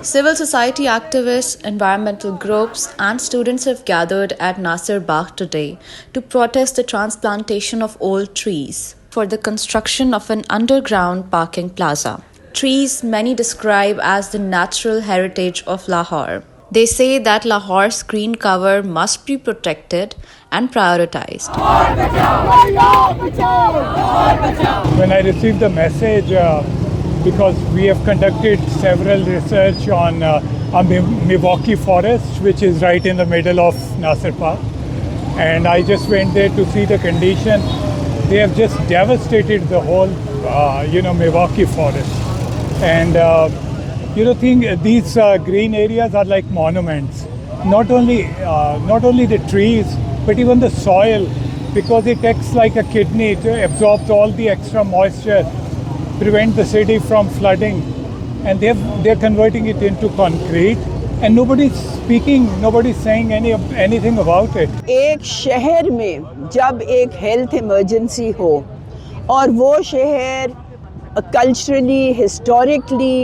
Civil society activists, environmental groups, and students have gathered at Nasir Bagh today to protest the transplantation of old trees for the construction of an underground parking plaza. Trees many describe as the natural heritage of Lahore. They say that Lahore's green cover must be protected and prioritized. When I received the message, because we have conducted several research on Milwaukee Forest, which is right in the middle of Nasir Bagh, and I just went there to see the condition. They have just devastated the whole, Milwaukee Forest, and these green areas are like monuments. Not only the trees, but even the soil, because it acts like a kidney. It absorbs all the extra moisture, prevent the city from flooding, and they're converting it into concrete, and nobody's speaking, nobody's saying anything about it. एक शहर में जब एक health emergency हो और वो शहर culturally historically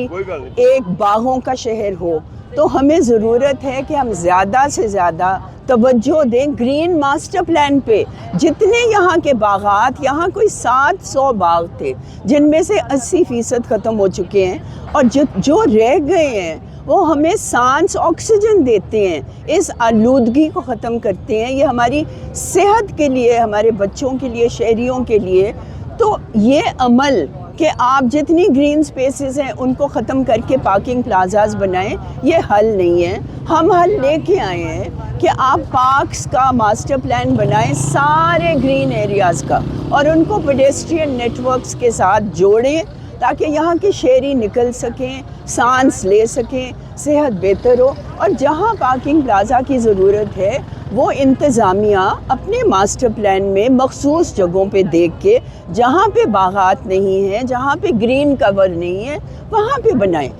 एक बागों का शहर हो, तो हमें ज़रूरत है कि हम ज़्यादा से ज़्यादा तवज्जो दें ग्रीन मास्टर प्लान पे। जितने यहाँ के बागात, यहाँ कोई 700 बाग थे जिनमें से 80% ख़त्म हो चुके हैं, और जो रह गए हैं वो हमें सांस ऑक्सीजन देते हैं, इस आलूदगी को ख़त्म करते हैं। ये हमारी सेहत के लिए, हमारे बच्चों के लिए, शहरियों के लिए, तो ये अमल कि आप जितनी ग्रीन स्पेसेस हैं उनको ख़त्म करके पार्किंग प्लाजाज बनाएं, ये हल नहीं है। हम हल लेके आए हैं कि आप पार्क्स का मास्टर प्लान बनाएं, सारे ग्रीन एरियाज़ का, और उनको पेडेस्ट्रियन नेटवर्क्स के साथ जोड़ें ताकि यहाँ के शहरी निकल सकें, सांस ले सकें, सेहत बेहतर हो। और जहाँ पार्किंग प्लाजा की ज़रूरत है वो इंतज़ामिया अपने मास्टर प्लान में मखसूस जगहों पे देख के, जहाँ पे बागात नहीं हैं, जहाँ पे ग्रीन कवर नहीं है, वहाँ पे बनाएं।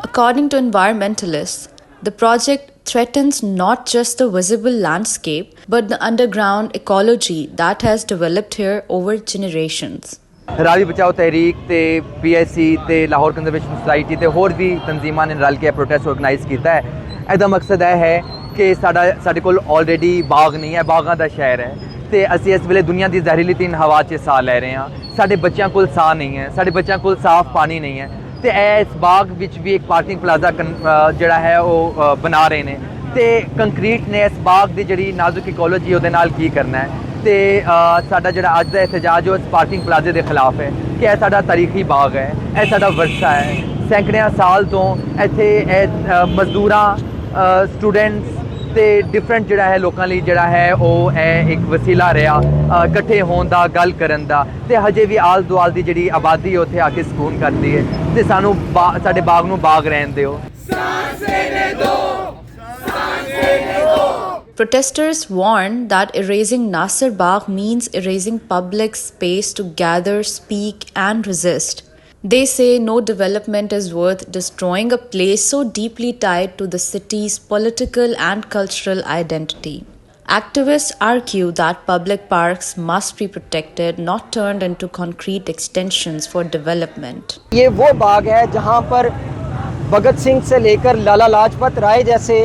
According to environmentalists, the project threatens not just the visible landscape, but the underground ecology that has developed here over generations. Ravi ਬਚਾਓ ਤਹਿਰੀਕ ਤੇ PSC ਤੇ ਲਾਹੌਰ ਕੰਜ਼ਰਵੇਸ਼ਨ ਸੁਸਾਇਟੀ ਤੇ ਹੋਰ ਵੀ ਤਨਜ਼ੀਮਾਂ ਨੇ ਰਲ ਕੇ ਪ੍ਰੋਟੈਸਟ ਆਰਗੇਨਾਈਜ਼ ਕੀਤਾ ਹੈ। ਇਹਦਾ ਮਕਸਦ ਇਹ ਹੈ ਕਿ ਸਾਡੇ ਕੋਲ ਆਲਰੇਡੀ ਬਾਗ ਨਹੀਂ ਹੈ, ਬਾਗਾਂ ਦਾ ਸ਼ਹਿਰ ਹੈ, ਤੇ ਅਸੀਂ ਇਸ ਵੇਲੇ ਦੁਨੀਆ ਦੀ ਜ਼ਹਿਰੀਲੀਤਰੀਨ ਹਵਾ 'ਚ ਸਾਹ ਲੈ ਰਹੇ ਹਾਂ। ਸਾਡੇ ਬੱਚਿਆਂ ਕੋਲ ਸਾਹ ਨਹੀਂ ਹੈ, ਸਾਡੇ ਬੱਚਿਆਂ ਕੋਲ ਸਾਫ਼ ਪਾਣੀ ਨਹੀਂ ਹੈ, ਤੇ ਇਸ ਬਾਗ ਵਿੱਚ ਵੀ ਇੱਕ ਪਾਰਕਿੰਗ ਪਲਾਜ਼ਾ ਜਿਹੜਾ ਹੈ ਉਹ ਬਣਾ ਰਹੇ ਨੇ, ਤੇ ਕੰਕਰੀਟ ਨੇ ਇਸ ਬਾਗ ਦੀ ਜਿਹੜੀ ਨਾਜ਼ੁਕ ਇਕੋਲੋਜੀ ਉਹਦੇ ਨਾਲ ਕੀ ਕਰਨਾ ਹੈ। ਤੇ ਸਾਡਾ ਜਿਹੜਾ ਅੱਜ ਦਾ ਇhtਜਾਜ ਉਹ ਇਸ ਪਾਰਕਿੰਗ ਪਲਾਜ਼ੇ ਦੇ ਖਿਲਾਫ ਹੈ ਕਿ ਇਹ ਸਾਡਾ ਤਾਰੀਖੀ ਬਾਗ ਹੈ, ਇਹ ਸਾਡਾ ਵਿਰਸਾ ਹੈ। ਸੈਂਕੜਿਆਂ ਸਾਲ ਤੋਂ ਇੱਥੇ ਮਜ਼ਦੂਰਾਂ, ਸਟੂਡੈਂਟਸ ਤੇ ਡਿਫਰੈਂਟ ਜਿਹੜਾ ਹੈ ਲੋਕਾਂ ਲਈ ਜਿਹੜਾ ਹੈ ਉਹ ਇਹ ਇੱਕ ਵਸੀਲਾ ਰਿਹਾ ਇਕੱਠੇ ਹੋਣ ਦਾ, ਗੱਲ ਕਰਨ ਦਾ, ਤੇ ਹਜੇ ਵੀ ਆਲ ਦੁਆਲ ਦੀ ਜਿਹੜੀ ਆਬਾਦੀ ਉੱਥੇ ਆ ਕੇ ਸਕੂਨ ਕਰਦੀ ਹੈ। ਤੇ ਸਾਨੂੰ ਸਾਡੇ ਬਾਗ ਨੂੰ ਬਾਗ ਰਹਿਣ ਦਿਓ। Protesters warn that erasing Nasir Bagh means erasing public space to gather, speak, and resist. They say no development is worth destroying a place so deeply tied to the city's political and cultural identity. Activists argue that public parks must be protected, not turned into concrete extensions for development. ये वो बाग है जहाँ पर भगत सिंह से लेकर लाला लाजपत राय जैसे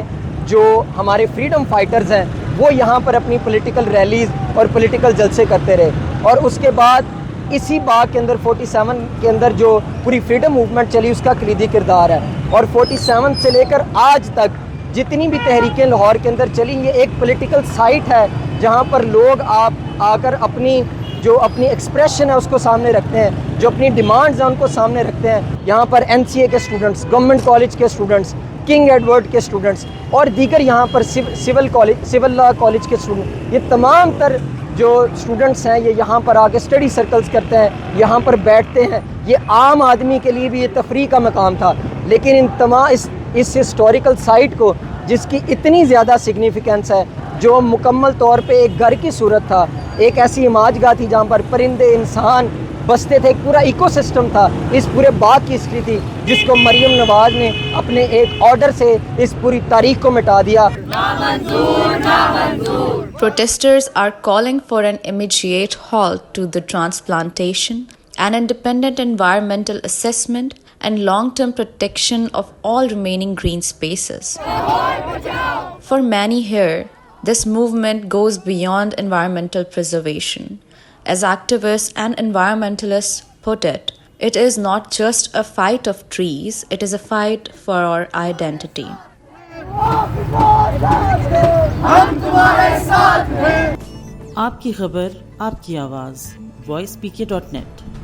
जो हमारे फ्रीडम फाइटर्स हैं वो यहाँ पर अपनी पॉलिटिकल रैलीज़ और पॉलिटिकल जलसे करते रहे, और उसके बाद इसी बाग के अंदर 47 के अंदर जो पूरी फ्रीडम मूवमेंट चली उसका कलीदी किरदार है। और 47 से लेकर आज तक जितनी भी तहरीकें लाहौर के अंदर चली, ये एक पॉलिटिकल साइट है जहाँ पर लोग आकर अपनी एक्सप्रेशन है उसको सामने रखते हैं, जो अपनी डिमांड्स हैं उनको सामने रखते हैं। यहाँ पर NCA के स्टूडेंट्स, गवर्नमेंट कॉलेज के स्टूडेंट्स, किंग एडवर्ड के स्टूडेंट्स और दीगर यहाँ पर सिविल लॉ कॉलेज के स्टूडेंट, ये तमाम तर जो स्टूडेंट्स हैं ये यहाँ पर आके स्टडी सर्कल्स करते हैं, यहाँ पर बैठते हैं। ये आम आदमी के लिए भी ये तफरीह का मकाम था, लेकिन इन तमाम इस हिस्टोरिकल साइट को जिसकी इतनी ज़्यादा सिग्निफिकेंस है, जो मुकम्मल तौर पे एक घर की सूरत था, एक ऐसी इमाजगाह थी जहाँ पर परिंदे, इंसान बसते थे, एक पूरा इकोसिस्टम था, इस पूरे बाग की हिस्ट्री थी जिसको मरियम नवाज ने अपने एक ऑर्डर से इस पूरी तारीख को मिटा दिया। Protesters are calling for an immediate halt to the transplantation, an independent environmental assessment, and long-term protection of all remaining green spaces. For many here, this movement goes beyond environmental preservation. As activists and environmentalists put it, it is not just a fight of trees, it is a fight for our identity. आपकी खबर, आपकी आवाज़, voicepk.net